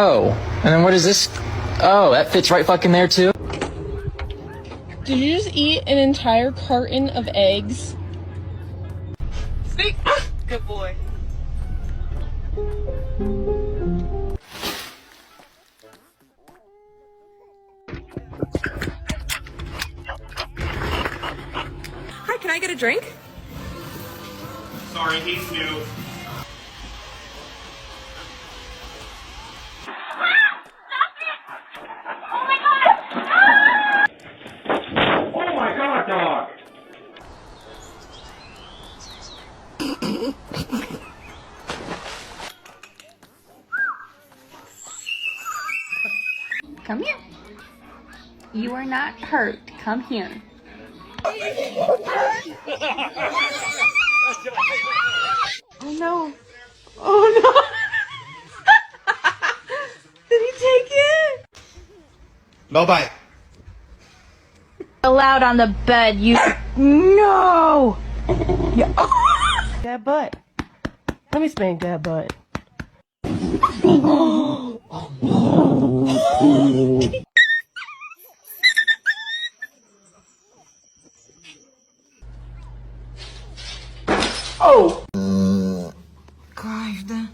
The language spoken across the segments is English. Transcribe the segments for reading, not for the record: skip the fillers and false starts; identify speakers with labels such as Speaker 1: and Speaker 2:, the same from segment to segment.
Speaker 1: Oh, and then what is this? Oh, that fits right fucking there too.
Speaker 2: Did you just eat an entire carton of eggs?
Speaker 3: Sneak! Good boy. Hi, can I get a drink?
Speaker 4: Sorry, he's new. Oh my god, dog!
Speaker 5: Come here. You are not hurt. Come here.
Speaker 2: Oh no. Oh no. Did he take it?
Speaker 4: No bite.
Speaker 5: Allowed on the bed, you. No!
Speaker 2: Yeah. That butt. Let me spank that butt.
Speaker 3: Oh!
Speaker 2: Kajde.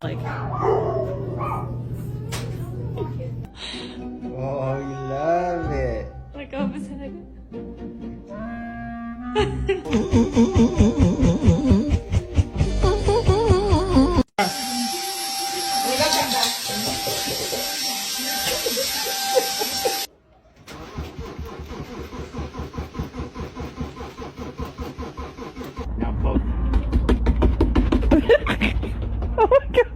Speaker 3: Like.
Speaker 6: Oh, you love it.
Speaker 3: Let go of his head.
Speaker 4: Now both.
Speaker 2: Oh my god.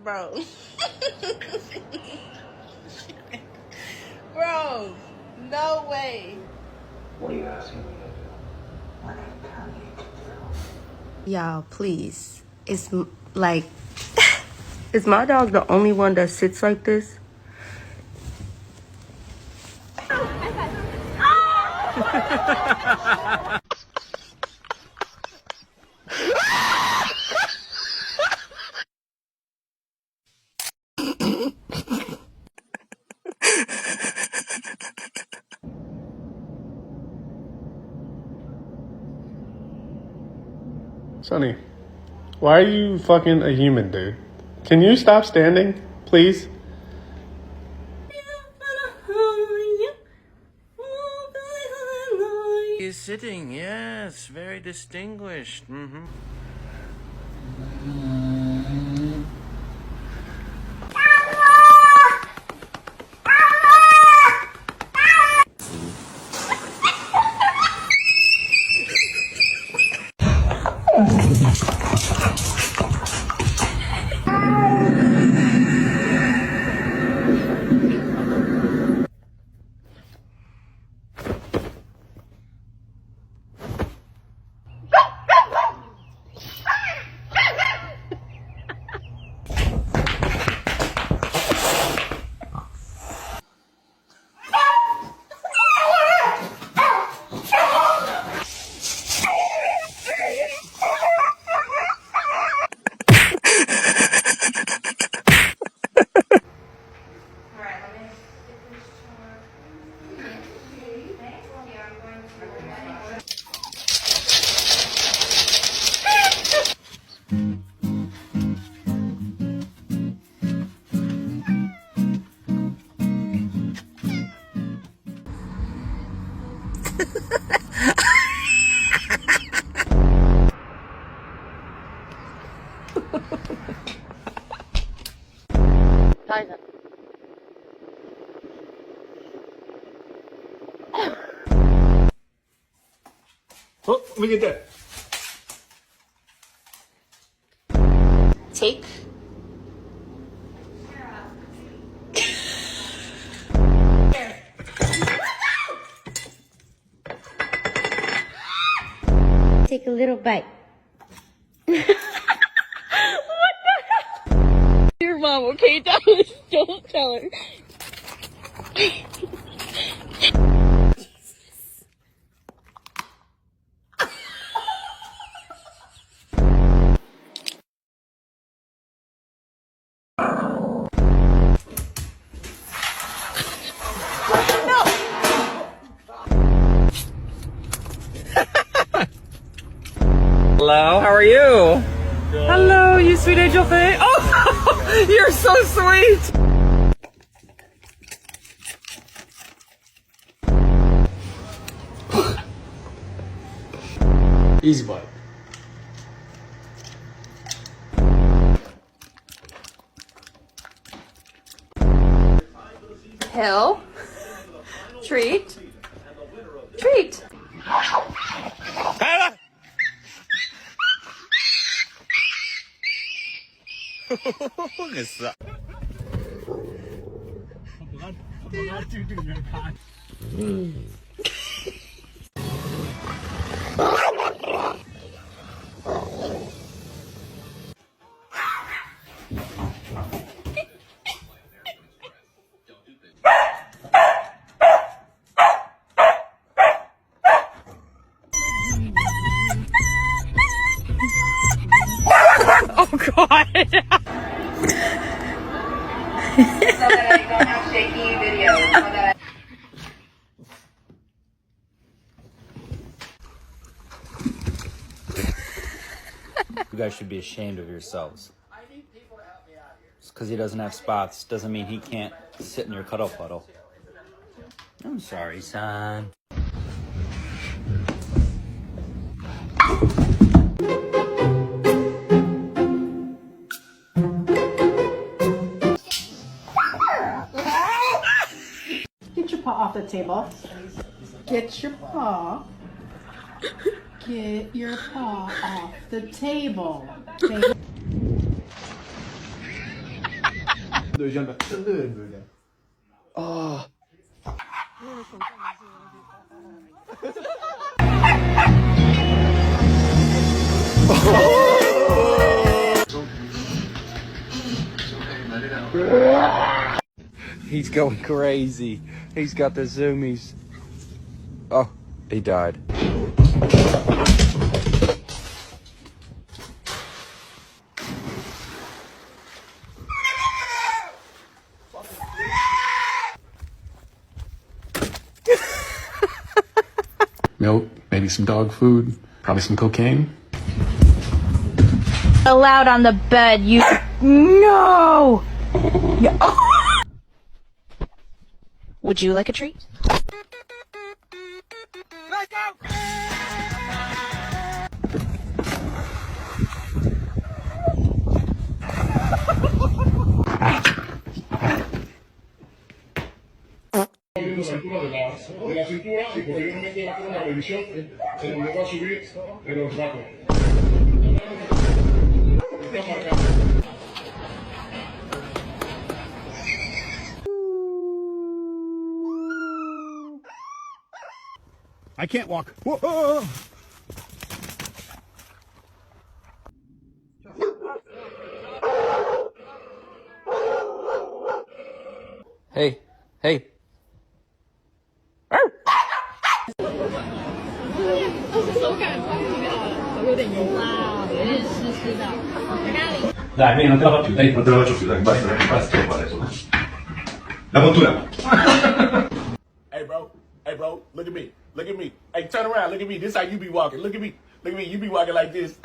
Speaker 2: Bro. Bro, no way.
Speaker 6: What are you asking me to do? What I'm telling you to do.
Speaker 7: Y'all, please. It's like, is my dog the only one that sits like this?
Speaker 8: Sonny, why are you fucking a human, dude? Can you stop standing, please?
Speaker 9: He's sitting, yes, very distinguished. Mm-hmm.
Speaker 4: Oh, let me get that.
Speaker 5: take.
Speaker 7: Take a little bite.
Speaker 2: Your mom, okay, Dallas? Don't tell her.
Speaker 1: Hello, how are you?
Speaker 3: Hello, you sweet angel thing. Oh, you're so sweet.
Speaker 1: Easy bite.
Speaker 3: Hill. Treat. Treat. Oh God.
Speaker 5: So that I don't have shaky videos. So that
Speaker 1: You guys should be ashamed of yourselves. Just because he doesn't have spots doesn't mean he can't sit in your cuddle puddle. I'm sorry, son.
Speaker 10: Get your paw off the table. Get your paw. Get your paw off the table.
Speaker 9: He's going crazy. He's got the zoomies. Oh, he died.
Speaker 8: Milk, maybe some dog food, probably some cocaine.
Speaker 5: allowed on the bed, you. No! Would you like a treat?
Speaker 4: Let's go!
Speaker 11: de la cintura y posteriormente va a una revisión en donde va a subir en los brazos. Está marcado.
Speaker 4: I can't walk. Whoa.
Speaker 1: Hey, hey.
Speaker 11: Dai, non te la faccio, dai, non te la faccio più, dai, basta fare adesso. La montura.
Speaker 4: Hey bro, look at me. Look at me. Hey, turn around, look at me. This is how you be walking. Look at me. Look at me. You be walking like this.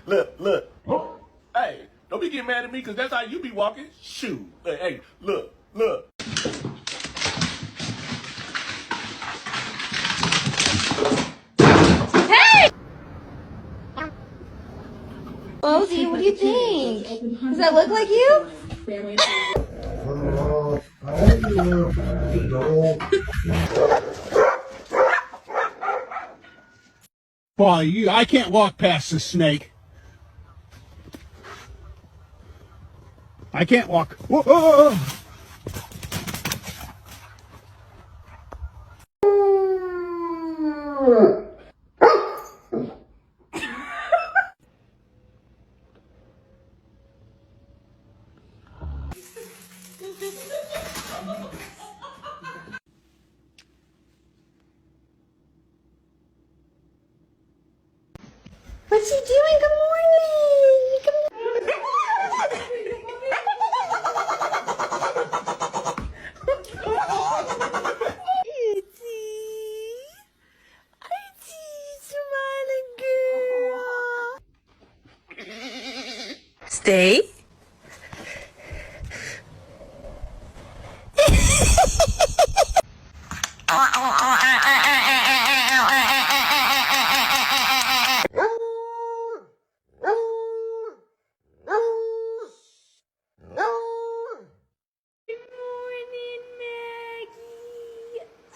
Speaker 4: Look. Oh. Hey, don't be getting mad at me because that's how you be walking. Shoot. Hey, look.
Speaker 7: Rosie, what do you think? Does that look like you?
Speaker 4: Boy, I can't walk past the snake.
Speaker 11: I can't walk. Whoa, whoa, whoa.
Speaker 7: What's he doing? Good morning. Good Stay.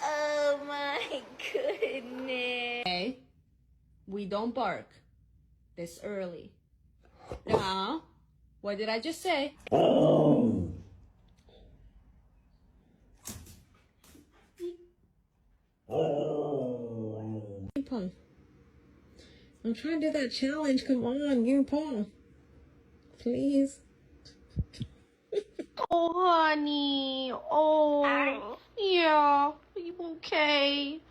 Speaker 7: Oh my goodness.
Speaker 2: Okay. We don't bark this early. Now, what did I just say? Paw. I'm trying to do that challenge. Come on, give me paw. Please.
Speaker 7: Oh, honey. Oh, yeah. Are you okay?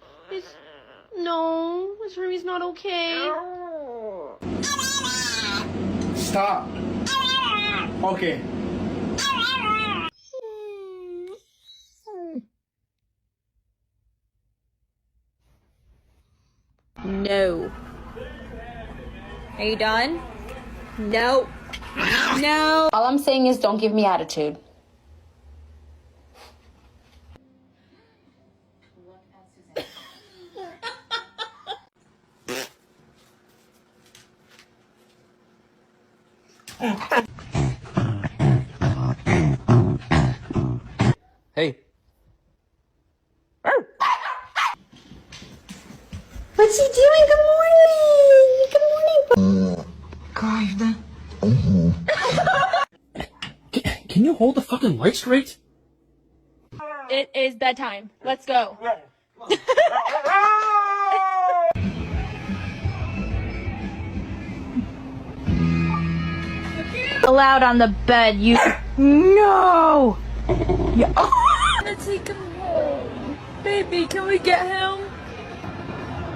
Speaker 7: No, his roomie's not okay.
Speaker 11: Stop. Okay.
Speaker 5: No. Are you done? No. No. All I'm saying is don't give me attitude.
Speaker 9: Hey.
Speaker 7: What's he doing? Good morning. Good morning.
Speaker 3: Can you hold the fucking light straight?
Speaker 2: It is bedtime. Let's go.
Speaker 5: Allowed on the bed, you. No! Yeah.
Speaker 2: I'm gonna take him home. Baby, can we get him?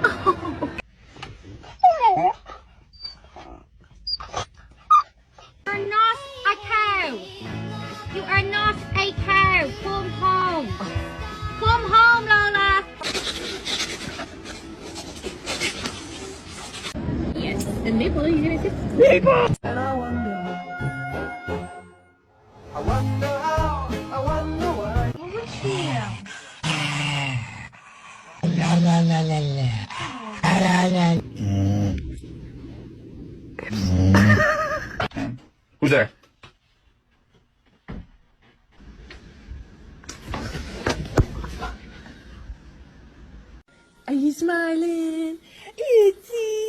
Speaker 5: You are not a cow. You are not a cow. Come home. Come home, Lola.
Speaker 2: Yes. And Maple, you're gonna say Maple!
Speaker 11: And I wonder how, I wonder why. Who's there?
Speaker 2: Are you smiling? Itzy.